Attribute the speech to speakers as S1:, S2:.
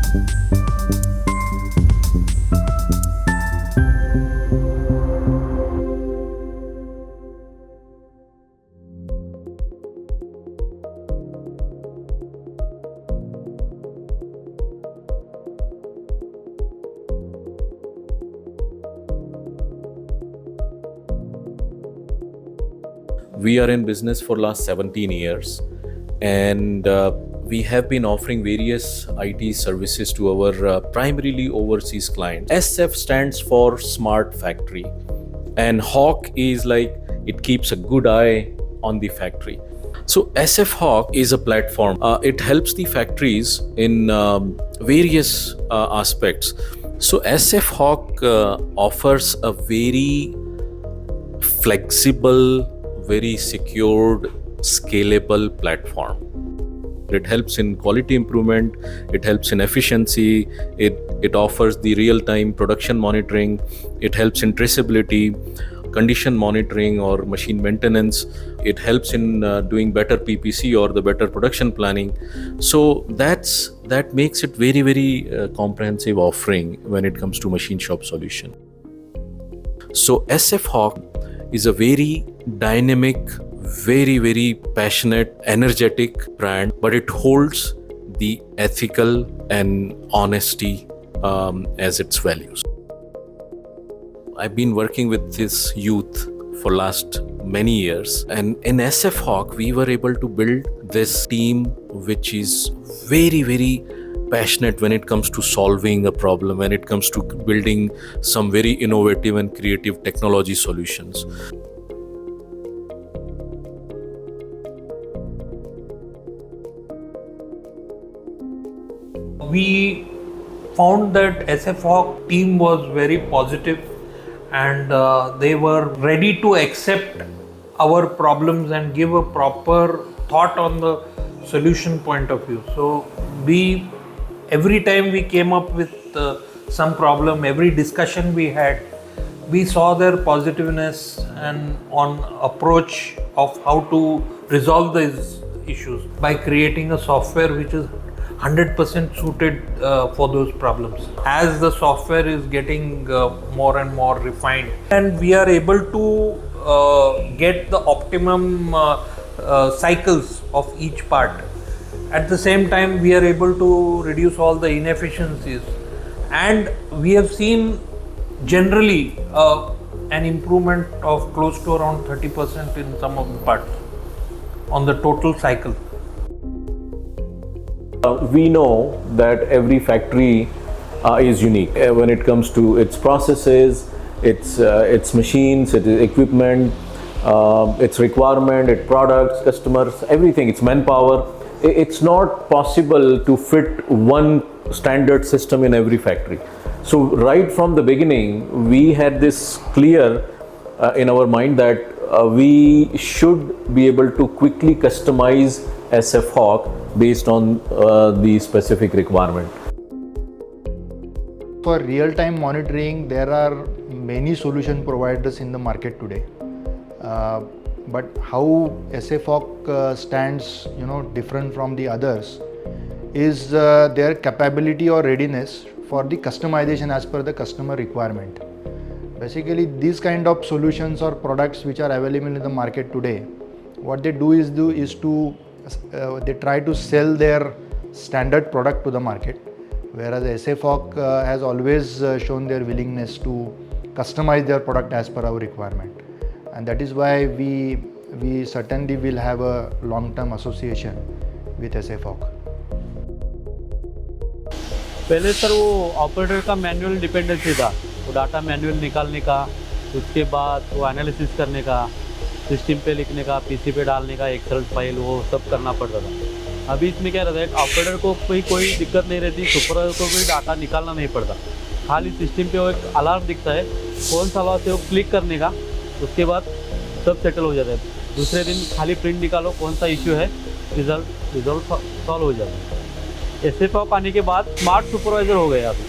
S1: We are in business for last 17 years, and we have been offering various IT services to our primarily overseas clients. SF stands for Smart Factory, and Hawk is like it keeps a good eye on the factory. So SF Hawk is a platform. It helps the factories in various aspects. So SF Hawk offers a very flexible, very secured, scalable platform. It helps in quality improvement, it helps in efficiency, it offers the real-time production monitoring, it helps in traceability, condition monitoring or machine maintenance, it helps in doing better PPC or the better production planning. So that makes it very comprehensive offering when it comes to machine shop solution. So SF Hawk is a very dynamic, very passionate, energetic brand, but it holds the ethical and honesty as its values. I've been working with this youth for last many years, and in SF Hawk we were able to build this team which is very passionate when it comes to solving a problem, when it comes to building some very innovative and creative technology solutions.
S2: We found that SF Hawk team was very positive, and they were ready to accept our problems and give a proper thought on the solution point of view. So every time we came up with some problem, every discussion we had, we saw their positiveness and on approach of how to resolve these issues by creating a software which is 100% suited for those problems. As the software is getting more and more refined, and we are able to get the optimum cycles of each part. At the same time, we are able to reduce all the inefficiencies, and we have seen generally an improvement of close to around 30% in some of the parts on the total cycle.
S1: We know that every factory is unique when it comes to its processes, its machines, its equipment, its requirement, its products, customers, everything, its manpower. It's not possible to fit one standard system in every factory. So right from the beginning, we had this clear in our mind that we should be able to quickly customize SF Hawk based on the specific requirement.
S3: For real-time monitoring, there are many solution providers in the market today. But how SF Hawk stands, different from the others is their capability or readiness for the customization as per the customer requirement. Basically, these kind of solutions or products which are available in the market today, what they do is they try to sell their standard product to the market, whereas SF Hawk has always shown their willingness to customize their product as per our requirement, and that is why we certainly will have a long-term association with SF Hawk.
S4: पहले sir वो operator का manual dependency था, वो data manual निकालने का, उसके बाद वो एनालिसिस करने का, सिस्टम पे लिखने का, पीसी पे डालने का, एक्सेल फाइल वो सब करना पड़ता था। अभी इसमें क्या रहता है, ऑपरेटर को कोई दिक्कत नहीं रहती, सुपरवाइजर को भी डाटा निकालना नहीं पड़ता, खाली सिस्टम पे वो एक अलार्म दिखता है, कौन सा आवाज़ है वो क्लिक करने का, उसके बाद सब सेटल हो जाता है। दूसरे दिन खाली प्रिंट निकालो कौन सा इश्यू है, रिजल्ट सॉल्व हो जाता है। SF Hawk आने के बाद स्मार्ट सुपरवाइजर हो गया अभी।